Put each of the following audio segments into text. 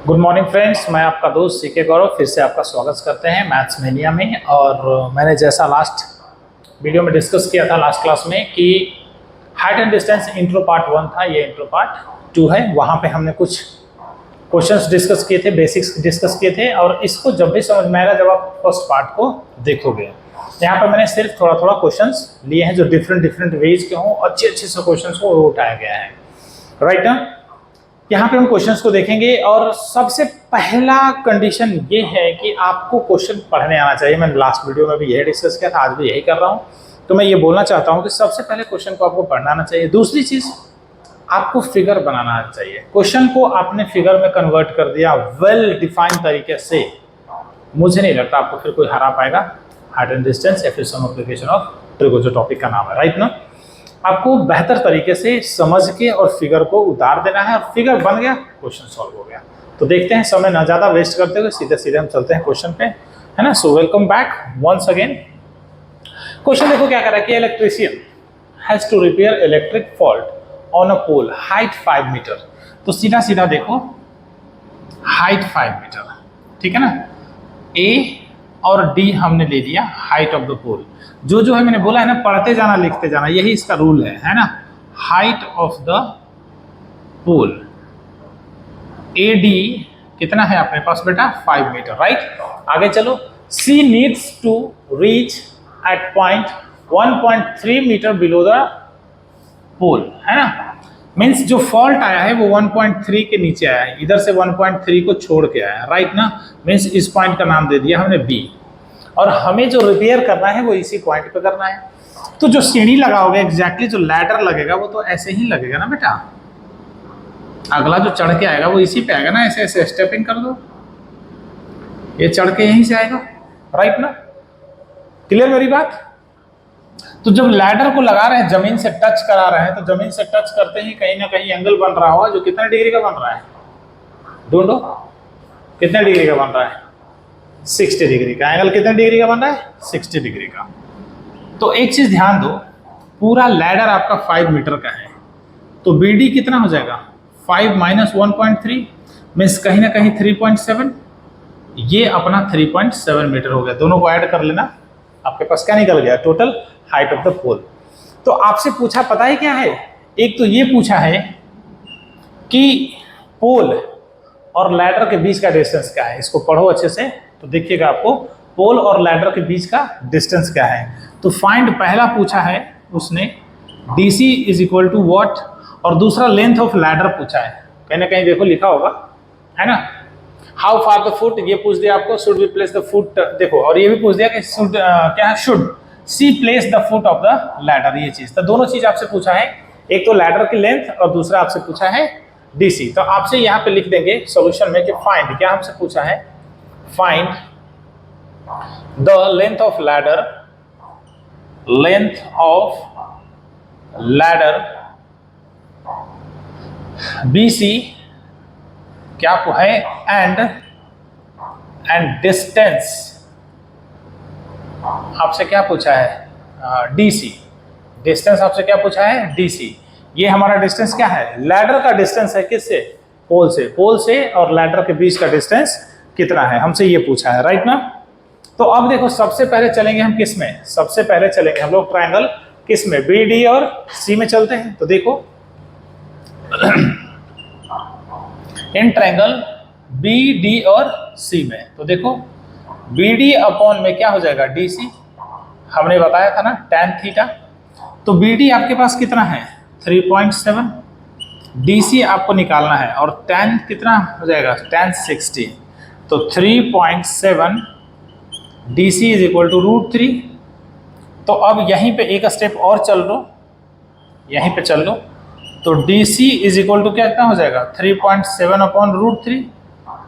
Good morning friends, मैं आपका दोस्त सीके गौरव फिर से आपका स्वागत करते हैं मैथ्स मेनिया में। और मैंने जैसा लास्ट वीडियो में डिस्कस किया था लास्ट क्लास में कि height and distance intro part 1 था, ये इंट्रो पार्ट 2 है। वहाँ पे हमने कुछ क्वेश्चंस डिस्कस किए थे, बेसिक्स डिस्कस किए थे। और इसको जब भी समझ में आएगा जब आप फर्स्ट पार्ट को देखोगे। यहाँ पर मैंने सिर्फ थोड़ा थोड़ा क्वेश्चंस लिए हैं जो डिफरेंट वेज के हों, अच्छे से क्वेश्चंस को उठाया गया है, राइट ना। यहाँ पे हम क्वेश्चंस को देखेंगे और सबसे पहला कंडीशन ये है कि आपको क्वेश्चन पढ़ने आना चाहिए। मैंने लास्ट वीडियो में भी यही डिस्कस किया था, आज भी यही कर रहा हूँ। तो मैं ये बोलना चाहता हूँ कि सबसे पहले क्वेश्चन को आपको पढ़ना आना चाहिए। दूसरी चीज, आपको फिगर बनाना आना चाहिए। क्वेश्चन को आपने फिगर में कन्वर्ट कर दिया वेल डिफाइंड तरीके से, मुझे नहीं लगता आपको फिर कोई हरा पाएगा। हाइट एंड डिस्टेंस या फिर सम एप्लीकेशन ऑफ ट्रिगो जो टॉपिक का नाम है, राइट ना। आपको बेहतर तरीके से समझ के और फिगर को उतार देना है, और फिगर बन गया, क्वेश्चन सॉल्व हो गया। तो देखते हैं, समय ना ज़्यादा वेस्ट करते हुए सीधे हम चलते हैं क्वेश्चन पे, है ना। So welcome back once again. Question देखो क्या कर रहा है कि electrician has to repair electric fault on a pole height 5 metre. तो सीधा देखो, हाइट 5 मीटर, ठीक है ना। ए और डी हमने ले लिया हाइट ऑफ द पोल। जो है मैंने बोला है ना, पढ़ते जाना लिखते जाना, यही इसका रूल है ना। Height of the pole A D कितना है अपने पास बेटा, 5 मीटर, राइट। आगे चलो, C needs to reach at point 1.3 metre below the pole, है ना। मीन्स जो फॉल्ट आया है वो 1.3 के नीचे आया है, इधर से 1.3 को छोड़ के आया है, राइट ना। मीन्स इस पॉइंट का नाम दे दिया हमने बी, और हमें जो रिपेयर करना है वो इसी पॉइंट पे करना है। तो जो सीढ़ी लगाओगे, एग्जैक्टली जो लैडर लगेगा वो तो ऐसे ही लगेगा ना बेटा। अगला जो चढ़ के आएगा वो इसी पे आएगा ना, ऐसे ऐसे स्टेपिंग कर दो, ये चढ़ के यहीं से आएगा, राइट ना। क्लियर मेरी बात। तो जब लैडर को लगा रहे हैं, जमीन से टच करा रहे हैं, तो जमीन से टच करते ही कहीं ना कहीं एंगल बन रहा होगा, जो कितने डिग्री का बन रहा है, ढूंढो कितने डिग्री का बन रहा है, 60 डिग्री का। एंगल कितने डिग्री का बन रहा है, 60 डिग्री का। तो एक चीज ध्यान दो, पूरा लैडर आपका 5 मीटर का है, तो बी डी कितना हो जाएगा, 5 माइनस 1.3 मीन्स कहीं ना कहीं 3.7। ये अपना 3.7 मीटर हो गया। दोनों को ऐड कर लेना, आपके पास क्या निकल गया, टोटल हाइट ऑफ द पोल। तो आपसे पूछा पता है क्या है, एक तो ये पूछा है कि पोल और लैडर के बीच का डिस्टेंस क्या है। इसको पढ़ो अच्छे से तो देखिएगा आपको पोल और लैडर के बीच का डिस्टेंस क्या है। तो फाइंड पहला पूछा है उसने DC is equal to what, और दूसरा लेंथ ऑफ लैडर पूछा है, कहीं ना कहीं देखो लिखा होगा, है ना। हाउ फार द फुट, ये पूछ दिया आपको, should we place the foot, देखो। और ये भी पूछ दिया कि शुड क्या है, should see place the foot of the ladder, ये चीज। तो दोनों चीज आपसे पूछा है, एक तो लैडर की लेंथ और दूसरा आपसे पूछा है DC। तो आपसे यहाँ पे लिख देंगे सॉल्यूशन में कि फाइंड, क्या हमसे पूछा है, find the length of ladder BC क्या है, एंड डिस्टेंस आपसे क्या पूछा है, DC। डिस्टेंस आपसे क्या पूछा है, DC। ये हमारा डिस्टेंस क्या है, लैडर का डिस्टेंस है किससे, पोल से। पोल से और लैडर के बीच का डिस्टेंस कितना है, हमसे ये पूछा है, राइट ना। तो अब देखो, सबसे पहले चलेंगे हम किस में, सबसे पहले चलेंगे हम लोग ट्रायंगल किस में, BD और C में चलते हैं। तो देखो इन ट्रायंगल BD और C में, तो देखो BD अपॉन में क्या हो जाएगा, DC। हमने बताया था ना tan थीटा। तो BD आपके पास कितना है, 3.7, DC आपको निकालना है, और tan कितना हो जाएगा, tan 60। तो 3.7 DC इज इक्वल टू √3। तो अब यहीं पे एक स्टेप और चल लो, यहीं पे चल लो। तो DC इज इक्वल टू कितना हो जाएगा, 3.7 अपॉन √3,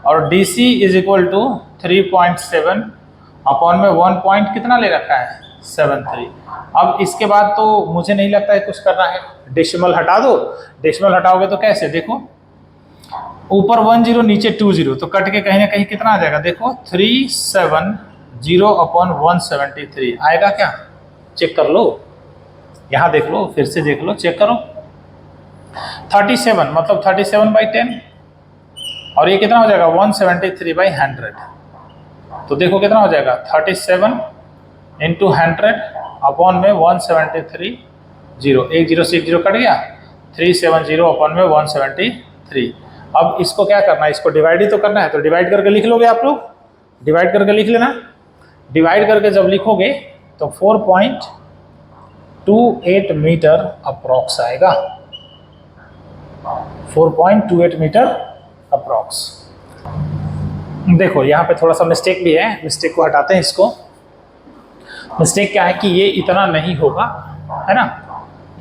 और DC is equal to 3.7 upon में 1 पॉइंट कितना ले रखा है, 73। अब इसके बाद तो मुझे नहीं लगता है कुछ करना है, डेसिमल हटा दो। डेसिमल हटाओगे तो कैसे, देखो ऊपर 10 नीचे 20, तो कट के कहीं ना कहीं कितना आ जाएगा, देखो 370 अपॉन 173 आएगा क्या, चेक कर लो, यहाँ देख लो, फिर से देख लो, चेक करो। 37 मतलब 37/10, और ये कितना हो जाएगा 173/100। तो देखो कितना हो जाएगा 37 इंटू 100 अपॉन में 173, 1 0 से 1 0 कट गया, 370 अपॉन में 173। अब इसको क्या करना है, इसको डिवाइड ही तो करना है, तो डिवाइड करके लिख लोगे आप लोग, डिवाइड करके लिख लेना। डिवाइड करके जब लिखोगे तो 4.28 मीटर अप्रॉक्स आएगा, 4.28 मीटर अप्रॉक्स। देखो यहाँ पे थोड़ा सा मिस्टेक भी है, मिस्टेक को हटाते हैं इसको। मिस्टेक क्या है कि ये इतना नहीं होगा, है ना,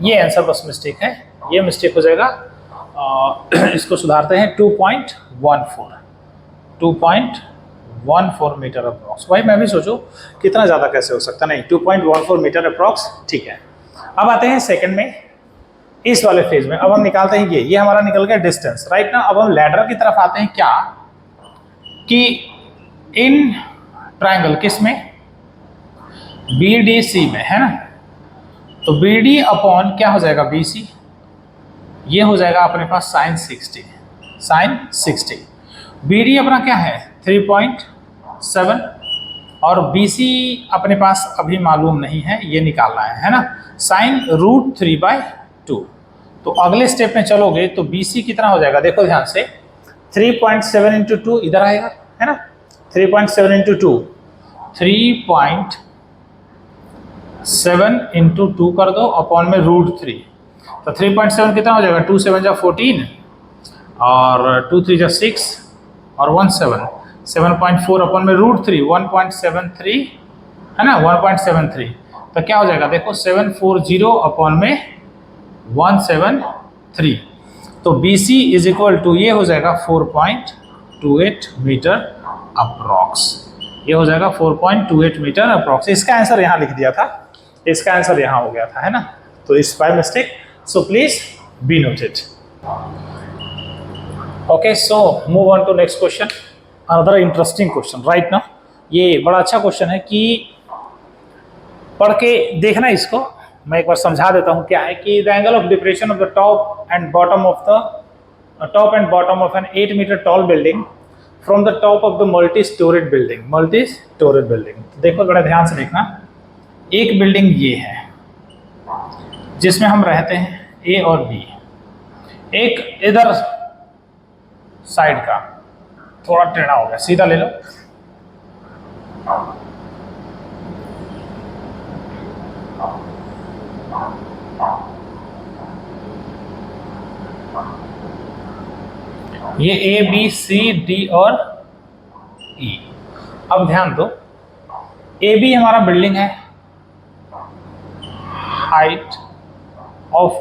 ये आंसर बस मिस्टेक है, ये मिस्टेक हो जाएगा। इसको सुधारते हैं 2.14 मीटर अप्रॉक्स। भाई मैं भी सोचूं कितना ज़्यादा कैसे हो सकता, नहीं 2.14 मीटर अप्रॉक्स, ठीक है। अब आते हैं सेकंड में, इस वाले फेज में। अब हम निकालते हैं ये हमारा निकल गया डिस्टेंस, राइट ना। अब हम लैडर की तरफ आते हैं, क्या कि इन ट्रायंगल किस में, BDC में, है ना। तो BD अपॉन क्या हो जाएगा BC, ये हो जाएगा अपने पास sin 60। BD अपना क्या है 3.7 और BC अपने पास अभी मालूम नहीं है, ये निकालना है ना, sin √3/2। तो अगले स्टेप में चलोगे तो BC कितना हो जाएगा, देखो ध्यान से, 3.7 इंटू 2 इधर आएगा, है ना, 3.7 इंटू 2, 3.7 इंटू 2 कर दो अपॉन में √3। तो 3.7 कितना हो जाएगा, 2 7 जा 14 और 2 3 जा 6 और 1 7, 7.4 अपॉन में √3, 1.73, है ना, 1.73। तो क्या हो जाएगा देखो 740 अपॉन में 173। तो BC इज इक्वल टू ये हो जाएगा 4.28 मीटर अप्रॉक्स, ये हो जाएगा 4.28 मीटर अप्रॉक्स। इसका आंसर यहाँ लिख दिया था, इसका आंसर यहाँ हो गया था, है ना। तो इस by mistake, so please be noted. Okay, so move on to next question, another interesting question right ना। ये बड़ा अच्छा क्वेश्चन है कि पढ़ के देखना इसको, मैं एक बार समझा देता हूँ क्या है कि the angle of depression of the top and bottom of an 8 metre tall building from the top of the multi storeyed building. देखो बड़ा ध्यान से देखना, एक बिल्डिंग ये है जिसमें हम रहते हैं A और B, एक इधर साइड का थोड़ा टेढ़ा हो गया, सीधा ले लो, ये A B C D और E। अब ध्यान दो, AB हमारा बिल्डिंग है, height of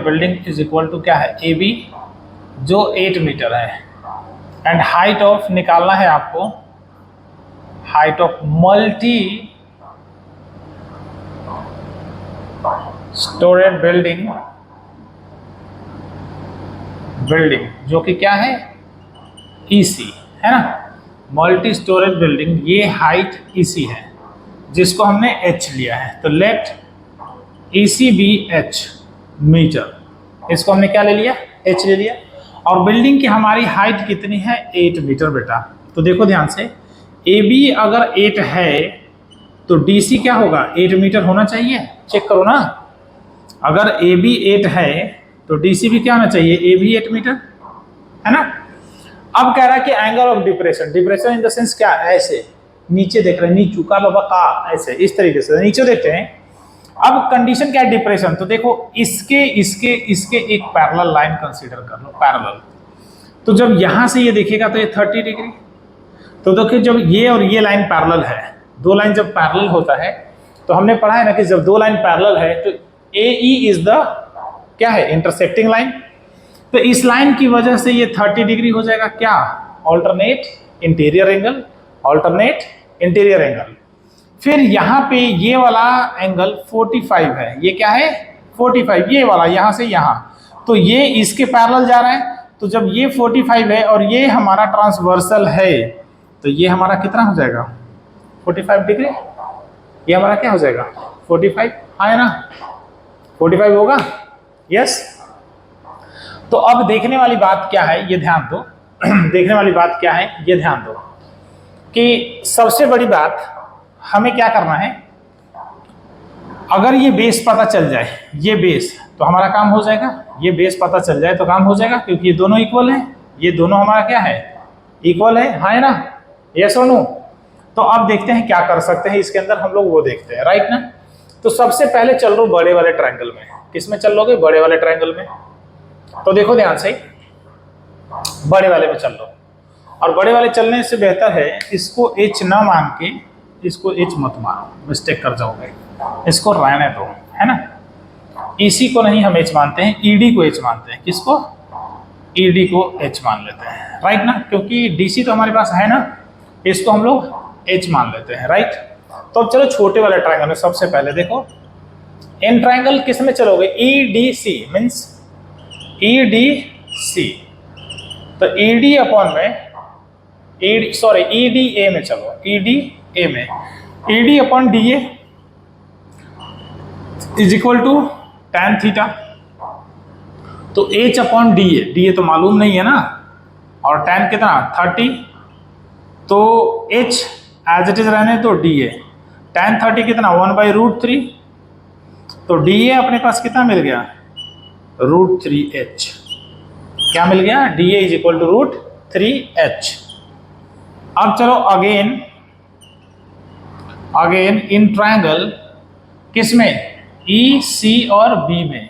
building is equal to क्या है AB जो 8 मीटर है, एंड हाइट ऑफ निकालना है आपको, height of multi storeyed building जो कि क्या है EC, है ना, मल्टी स्टोरेज बिल्डिंग, ये हाइट EC है जिसको हमने H लिया है। तो let EC be H metre, इसको हमने क्या ले लिया, H ले लिया। और बिल्डिंग की हमारी हाइट कितनी है 8 मीटर बेटा। तो देखो ध्यान से, AB अगर 8 है तो DC क्या होगा 8 मीटर होना चाहिए, चेक करो ना। अगर AB 8 है तो DC भी क्या होना चाहिए, AB 8 मीटर, है ना। अब कह रहा है कि angle of depression in the sense क्या, ऐसे नीचे देख रहे हैं, नीचू का बाबा का, ऐसे इस तरीके से नीचे देखते हैं। अब कंडीशन क्या है डिप्रेशन, तो देखो इसके एक पैरेलल लाइन कंसीडर कर लो, पैरेलल। तो जब यहां से ये देखेगा तो ये 30 डिग्री। तो देखिए जब ये और ये लाइन पैरेलल है, दो लाइन जब पैरेलल होता है तो हमने पढ़ा है ना कि जब दो लाइन पैरेलल है तो AE इज द क्या है इंटरसेक्टिंग लाइन। तो इस लाइन की वजह से ये 30 डिग्री हो जाएगा क्या, ऑल्टरनेट इंटीरियर एंगल। फिर यहाँ पे ये वाला एंगल 45 है, ये क्या है 45, ये वाला यहाँ से यहाँ, तो ये इसके पैरेलल जा रहा है। तो जब ये 45 है और ये हमारा ट्रांसवर्सल है तो ये हमारा कितना हो जाएगा 45 डिग्री, ये हमारा क्या हो जाएगा 45, है ना, 45 होगा, यस। तो अब देखने वाली बात क्या है ये ध्यान दो देखने वाली बात क्या है ये ध्यान दो कि सबसे बड़ी बात हमें क्या करना है, अगर ये बेस पता चल जाए, ये बेस, तो हमारा काम हो जाएगा। ये बेस पता चल जाए तो काम हो जाएगा, क्योंकि ये दोनों इक्वल हैं, ये दोनों हमारा क्या है, इक्वल है, हाँ है ना, यस और नो। तो अब देखते हैं क्या कर सकते हैं इसके अंदर, हम लोग वो देखते हैं, राइट ना। तो सबसे पहले चल लो बड़े वाले ट्रायंगल में। किस में चल लोगे, बड़े वाले ट्रायंगल में। तो देखो ध्यान से, बड़े वाले में चल लो, और बड़े वाले चलने से बेहतर है इसको एच ना मान के, इसको एच मत मानो, मिस्टेक कर जाओगे, इसको रहने दो, है ना। इसी को नहीं हम एच मानते हैं, ईडी को एच मानते हैं। किसको, ईडी को एच मान लेते हैं, राइट ना, क्योंकि डीसी तो हमारे पास है ना, इसको हम लोग एच मान लेते हैं, राइट। तो अब चलो छोटे वाले ट्रायंगल में सबसे पहले देखो, इन ट्रायंगल किस में चलोगे, ईडीसी मीन्स ईडीसी, तो ईडी अपॉन में ईडीए में चलो, ईडीए में ED upon DA is equal to tan theta. तो एच अपॉन डीए, डीए तो मालूम नहीं है ना, और tan कितना 30, तो एच एज इट इज रहने तो डीए tan 30 कितना 1/√3, तो डीए अपने पास कितना मिल गया √3h। क्या मिल गया, DA is equal to √3h। अब चलो अगेन इन ट्रायंगल किस में, ई सी और बी में,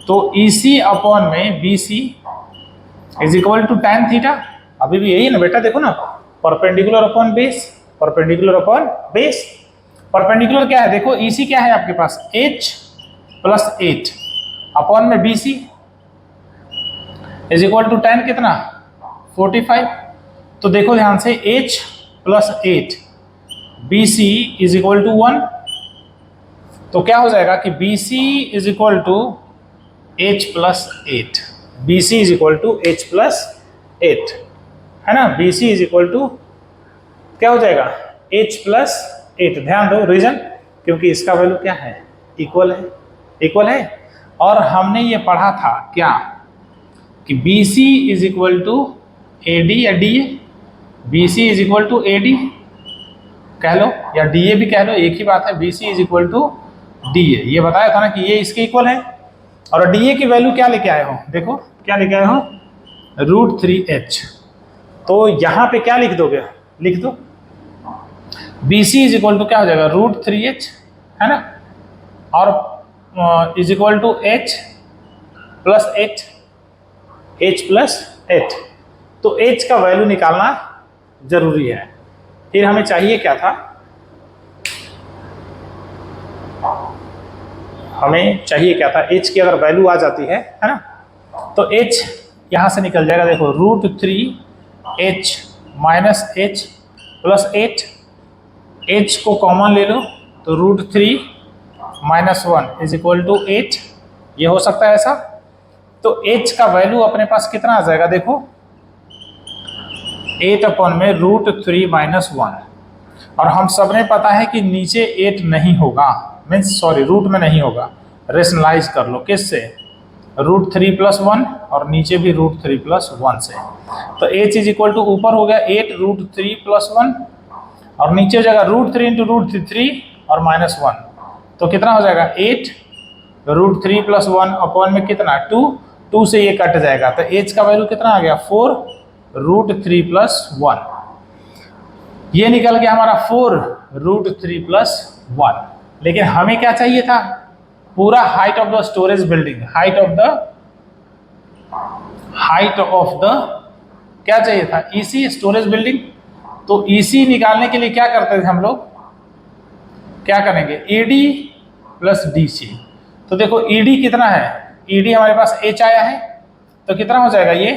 तो ई सी अपॉन में B C is equal to tan theta. अभी भी यही है ना बेटा, देखो ना, perpendicular upon base, perpendicular upon base. Perpendicular क्या है, देखो ई सी क्या है आपके पास, h + 8 अपॉन में B C is equal to tan कितना 45। तो देखो ध्यान से, h + 8 B C is equal to 1, तो क्या हो जाएगा कि B C is equal to h + 8, B C is equal to h + 8, है ना। B C is equal to क्या हो जाएगा, h + 8। ध्यान दो, रीजन क्योंकि इसका वैल्यू क्या है, इक्वल है, इक्वल है। और हमने ये पढ़ा था क्या कि B C is equal to A D या D A, B C is equal to A D कह लो या डी ए भी कह लो, एक ही बात है। B C is equal to D A, ये बताया था ना कि ये इसके इक्वल है। और डी ए की वैल्यू क्या लेके आए हो, देखो क्या लेके आए हो, √3h। तो यहाँ पे क्या लिख दोगे, लिख दो B C is equal to क्या हो जाएगा √3h, है ना, और is equal to h + 8, h + 8। तो h का वैल्यू निकालना जरूरी है। फिर हमें चाहिए क्या था, हमें चाहिए क्या था, h की अगर वैल्यू आ जाती है ना, तो h यहाँ से निकल जाएगा, देखो √3h - h + 8, h को कॉमन ले लो तो √3 - 1 इज इक्वल टू 8, ये हो सकता है ऐसा। तो h का वैल्यू अपने पास कितना आ जाएगा, देखो 8 अपॉन में √3 - 1, और हम सबने पता है कि नीचे 8 नहीं होगा, मीन्स सॉरी रूट में नहीं होगा, रेशनलाइज कर लो किससे, √3 + 1 और नीचे भी √3 + 1 से। तो h इज इक्वल टू ऊपर हो गया 8 √3 + 1 और नीचे हो जाएगा √3 × √3 और -1, तो कितना हो जाएगा 8 √3 + 1 अपॉन में कितना 2 से ये कट जाएगा, तो h का वैल्यू कितना आ गया 4 √3 + 1, ये निकल गया हमारा 4 √3 + 1। लेकिन हमें क्या चाहिए था, पूरा height of the storage building, height of the क्या चाहिए था, ईसी स्टोरेज बिल्डिंग। तो ईसी निकालने के लिए क्या करते थे हम लोग, क्या करेंगे ईडी + डीसी। तो देखो ईडी कितना है, ईडी हमारे पास h आया है, तो कितना हो जाएगा ये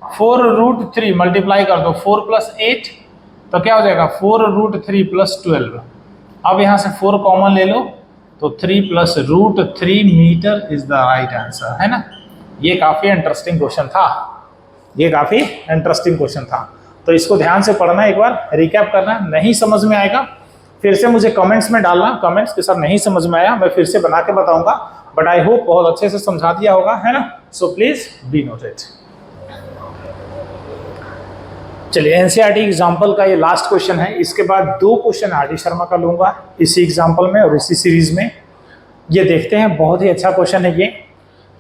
4 √3 मल्टीप्लाई कर दो 4 + 8, तो क्या हो जाएगा 4 √3 + 12। अब यहाँ से 4 कॉमन ले लो तो 3 + √3 metre is the right answer, है ना। ये काफ़ी इंटरेस्टिंग क्वेश्चन था, ये काफ़ी इंटरेस्टिंग क्वेश्चन था। तो इसको ध्यान से पढ़ना, एक बार रिकैप करना, नहीं समझ में आएगा फिर से मुझे कमेंट्स में डालना, कमेंट्स के साथ नहीं समझ में आया मैं फिर से बना के बताऊंगा, बट आई होप बहुत अच्छे से समझा दिया होगा, है ना। सो प्लीज बी नोटेड। चलिए एनसीईआरटी एग्जाम्पल का ये लास्ट क्वेश्चन है, इसके बाद 2 क्वेश्चन आर डी शर्मा का लूंगा इसी एग्जाम्पल में और इसी सीरीज में। ये देखते हैं, बहुत ही अच्छा क्वेश्चन है ये।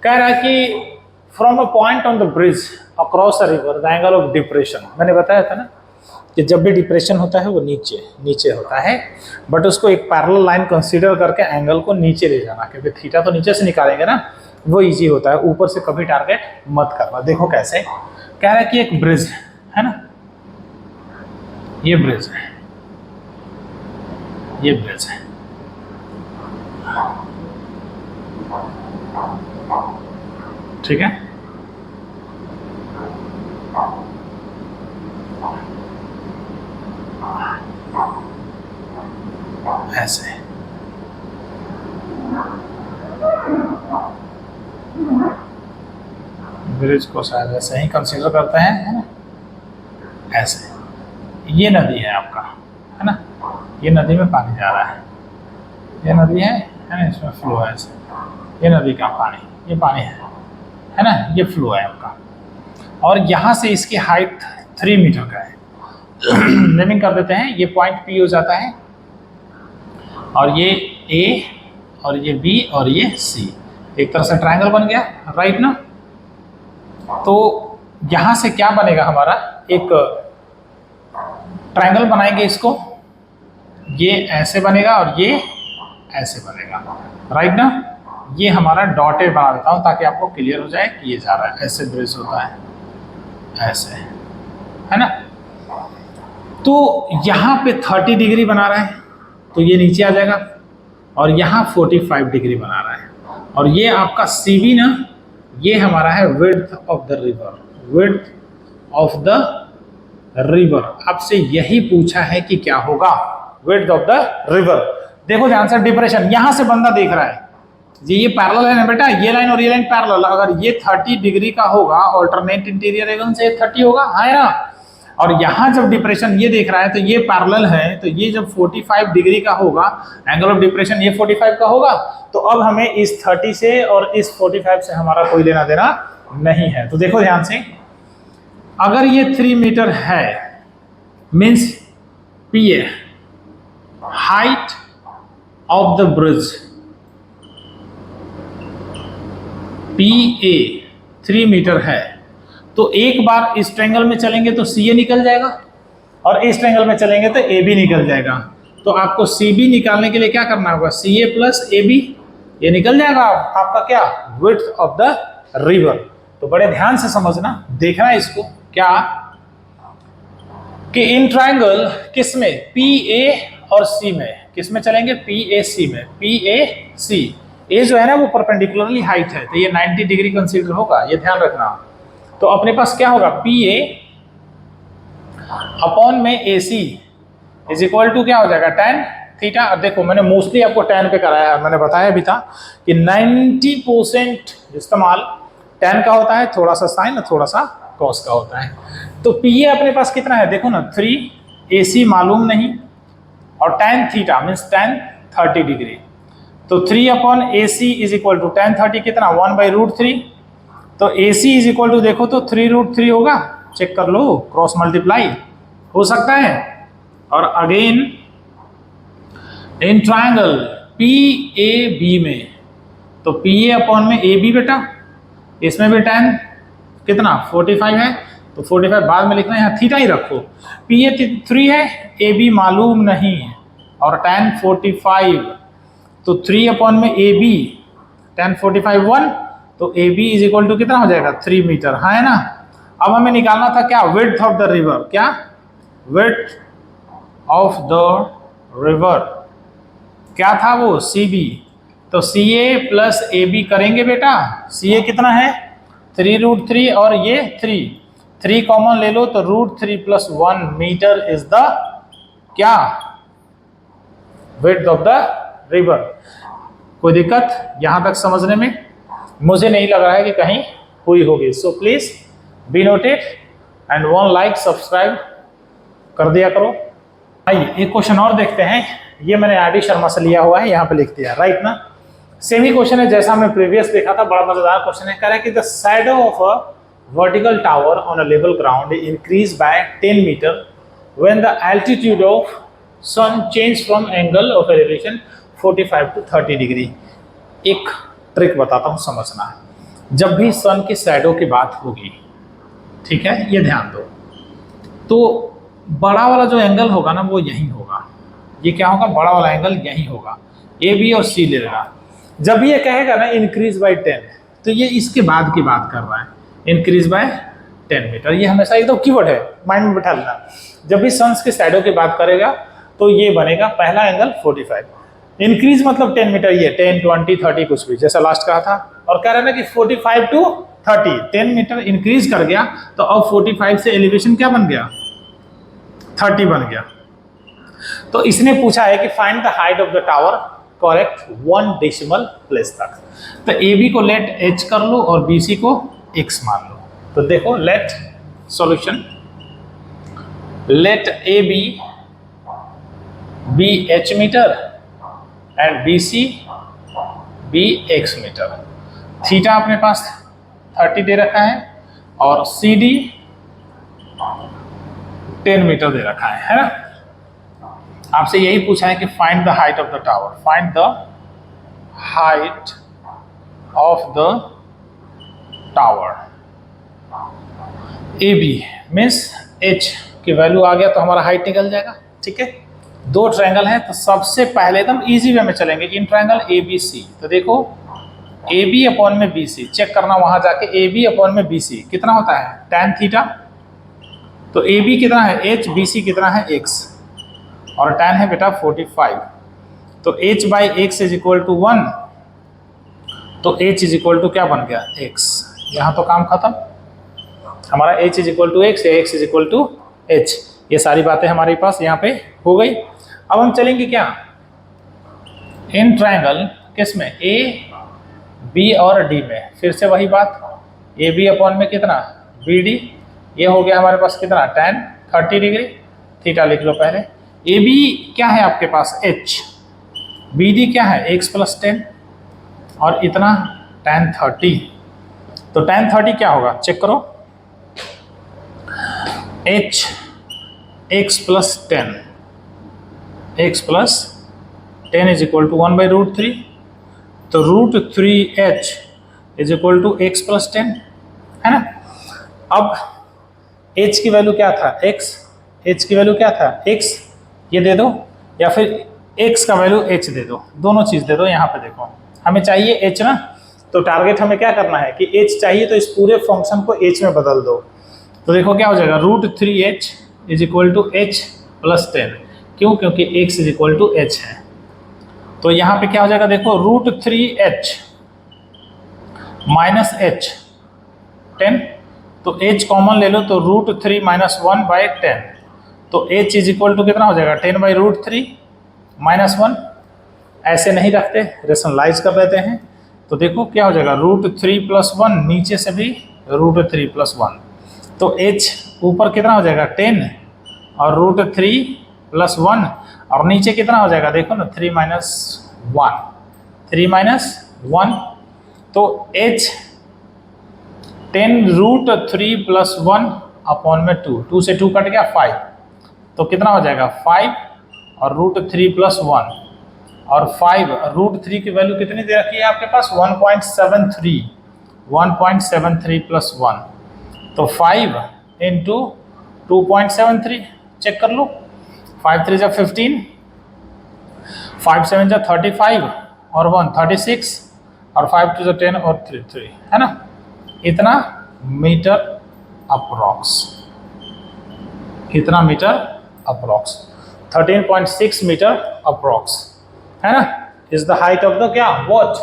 कह रहा है कि from a point on the bridge across a river the angle of depression, मैंने बताया था ना कि जब भी डिप्रेशन होता है वो नीचे होता है, बट उसको एक पैरेलल लाइन कंसीडर करके एंगल को नीचे ले जाना, क्योंकि थीटा तो नीचे से निकालेंगे ना, वो इजी होता है, ऊपर से कभी टारगेट मत करना। देखो कैसे कह रहा है कि एक ब्रिज है ना, ये ब्रिज है, ये ब्रिज है, ठीक है। ऐसे ब्रिज को शायद ऐसे ही कंसीडर करते हैं, है ना। ऐसे ये नदी है आपका, है ना, ये नदी में पानी जा रहा है, ये नदी है ना, इसमें फ्लो है ऐसे, ये नदी का पानी, ये पानी है ना, ये फ्लो है आपका, और यहाँ से इसकी हाइट 3 मीटर का है। नेमिंग कर देते हैं, ये पॉइंट P हो जाता है, और ये A और ये B और ये C, एक तरह से ट्रायंगल बन गया, राइट ना। तो यहाँ से क्या बनेगा हमारा, एक ट्रायंगल बनाएंगे इसको, ये ऐसे बनेगा और ये ऐसे बनेगा, राइट ना। ये हमारा डॉटेड बना देता हूँ ताकि आपको क्लियर हो जाए कि ये जा रहा है, ऐसे ब्रिज होता है, ऐसे, है ना। तो यहाँ पे 30 डिग्री बना रहा है, तो ये नीचे आ जाएगा, और यहाँ 45 डिग्री बना रहा है, और ये आपका CV ना, ये हमारा है width of the river, width of the river. आपसे यही पूछा है कि क्या होगा विड्थ ऑफ द रिवर। देखो ध्यान से, डिप्रेशन यहां से बंदा देख रहा है, ये पैरेलल है ना बेटा, ये लाइन और ये लाइन पैरेलल, अगर ये 30 डिग्री का होगा, ऑल्टरनेट इंटीरियर एंगल से 30 होगा, है ना। और यहाँ जब डिप्रेशन ये देख रहा है तो ये पैरेलल है, तो ये जब 45 डिग्री का होगा, एंगल ऑफ डिप्रेशन ये 45 का होगा, तो अब हमें इस 30 से और इस 45 से हमारा कोई लेना देना नहीं है। तो देखो ध्यान से, अगर ये 3 मीटर है, means PA height of the bridge, PA 3 metre है, तो एक बार इस ट्रायंगल में चलेंगे तो CA निकल जाएगा, और इस ट्रायंगल में चलेंगे तो AB निकल जाएगा। तो आपको CB निकालने के लिए क्या करना होगा, CA प्लस AB, ये निकल जाएगा आपका क्या, विड्थ ऑफ द रिवर। तो बड़े ध्यान से समझना, देखना है इसको क्या, कि इन ट्रायंगल किस में, PA और C में, किस में चलेंगे, PAC में, PAC, ये जो है ना वो परपेंडिकुलरली हाइट है, तो ये 90 डिग्री कंसीडर होगा, ये ध्यान रखना। तो अपने पास क्या होगा, PA अपॉन में AC इज इक्वल टू क्या हो जाएगा, tan थीटा। अब देखो मैंने मोस्टली आपको tan पे कराया है, मैंने बताया भी था कि 90% इस्तेमाल tan का होता है, थोड़ा सा sin और थोड़ा सा cos का होता है। तो PA अपने पास कितना है, देखो ना 3, AC मालूम नहीं, और tan थीटा मीन्स tan 30 डिग्री, तो 3 upon AC is equal to tan 30 कितना, 1/√3। तो AC इज इक्वल टू देखो तो 3√3 होगा, चेक कर लो, क्रॉस मल्टीप्लाई हो सकता है। और अगेन इन ट्रायंगल PAB में, तो PA अपॉन में AB बेटा, इसमें भी tan कितना 45 है, तो 45 बाद में लिखना है, यहाँ थीटा ही रखो। PA 3 है, AB मालूम नहीं है, और tan 45, तो 3 अपॉन में AB, tan 45 1, तो AB इज इक्वल टू कितना हो जाएगा, 3 मीटर, हाँ है ना। अब हमें निकालना था क्या, विड्थ ऑफ द रिवर, क्या, विड्थ ऑफ द रिवर क्या था वो, CB। तो CA प्लस AB करेंगे बेटा, CA कितना है 3√3, और ये 3 कॉमन ले लो, तो √3 + 1 मीटर इज द क्या, विड्थ ऑफ द रिवर। कोई दिक्कत यहां तक समझने में, मुझे नहीं लग रहा है कि कहीं हुई होगी। सो please be noted and 1 like subscribe कर दिया करो। आइए एक क्वेश्चन और देखते हैं, ये मैंने आर डी शर्मा से लिया हुआ है, यहाँ पे लिख दिया, राइट ना। सेम ही क्वेश्चन है जैसा हमने प्रीवियस देखा था, बड़ा मजेदार क्वेश्चन है। कह रहा है कि the shadow of a vertical tower on a level ground increase by 10 metre when the altitude of sun change from angle of elevation 45 to 30 degree. एक ट्रिक बताता हूँ, समझना है। जब भी सन की शैडो की बात होगी, ठीक है, ये ध्यान दो, तो बड़ा वाला जो एंगल होगा ना वो यही होगा। ये क्या होगा? बड़ा वाला एंगल यही होगा। ए बी और सी ले लेना। जब ये कहेगा ना इंक्रीज बाय 10, तो ये इसके बाद की बात कर रहा है, इंक्रीज बाय 10 मीटर। ये हमेशा एकदम कीवर्ड है, माइंड में बैठा लेना। जब भी सन्स के शैडो की बात करेगा तो ये बनेगा पहला एंगल 45। इंक्रीज मतलब 10 मीटर, ये 10, 20, 30 कुछ भी, जैसा लास्ट कहा था। और कह रहा है ना कि 45 to 30, 10 मीटर इंक्रीज कर गया, तो अब 45 से एलिवेशन क्या बन गया? 30 बन गया। तो इसने पूछा है कि find the height of the tower correct 1 decimal place तक। तो ए बी को लेट एच कर लो और बी सी को एक्स मान लो। तो देखो, let solution, let A B H metre and B C be x metre. Theta अपने पास 30 दे रखा है और सी डी 10 मीटर दे रखा है ना। आपसे यही पूछा है कि find the height of the tower, find the height of the tower. A B means H की वैल्यू आ गया तो हमारा हाइट निकल जाएगा। ठीक है, दो ट्रायंगल है तो सबसे पहले एकदम इजी वे में चलेंगे in triangle A B C. तो देखो, ए बी अपॉन में बी सी चेक करना, वहां जाके ए बी अपॉन में बी सी कितना होता है? tan theta. तो ए बी कितना है? एच, बी सी कितना है? एक्स, और tan है बेटा 45। तो h by x is equal to 1, तो h इज इक्वल टू क्या बन गया? x। यहाँ तो काम खत्म, हमारा h is equal to x या x is equal to h। ये सारी बातें हमारे पास यहाँ पे हो गई। अब हम चलेंगे क्या? इन ट्रायंगल किस में? ए बी और डी में। फिर से वही बात, ए बी अपॉन में कितना? B D. ये हो गया हमारे पास कितना? tan 30 degree. थीटा लिख लो पहले। ए बी क्या है आपके पास? h। बी डी क्या है? x प्लस 10 और इतना tan 30। तो tan 30 क्या होगा? चेक करो, h x plus 10, x plus 10 is equal to 1 by root 3। तो root 3h is equal to x plus 10 है ना। अब h की वैल्यू क्या था? x। h की वैल्यू क्या था? x। ये दे दो, या फिर x का वैल्यू h दे दो, दोनों चीज दे दो। यहाँ पे देखो, हमें चाहिए h ना, तो टारगेट हमें क्या करना है कि h चाहिए, तो इस पूरे फंक्शन को h में बदल दो। तो देखो क्या हो जाएगा? Root 3h is equal to h plus 10। क्यों? क्योंकि x is equal to h है। तो यहाँ पे क्या हो जाएगा? देखो, रूट 3h माइनस h 10, तो h कॉमन ले लो, तो रूट 3 माइनस 1 बाई 10। तो h इज इक्वल टू कितना हो जाएगा? 10 बाई रूट 3 माइनस 1। ऐसे नहीं रखते, रेशनलाइज कर देते हैं। तो देखो क्या हो जाएगा? रूट 3 प्लस 1, नीचे से भी रूट 3 प्लस 1। तो h ऊपर कितना हो जाएगा? 10 और रूट 3 प्लस 1, और नीचे कितना हो जाएगा? देखो ना, 3 माइनस 1, 3 माइनस 1। तो h 10 रूट 3 प्लस 1 अपॉन में 2, 2 से 2 कट गया 5, तो कितना हो जाएगा? 5 और रूट 3 प्लस 1 और 5। रूट 3 की वैल्यू कितनी दे रखी है आपके पास? 1.73, 1.73 प्लस 1, तो 5 इंटू 2.73 चेक कर लो। 5 3 जा 15, 5 7 जा 35 और 1 36 और 5 2 जा 10 और 3 3 है ना। इतना मीटर अप्रॉक्स, इतना मीटर अप्रॉक्स 13.6 मीटर अप्रॉक्स है ना। Is the height of the क्या? What?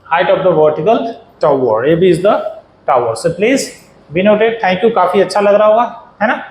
Height of the vertical tower. A B is the tower. So please be noted. Thank you, काफी अच्छा लग रहा होगा है ना।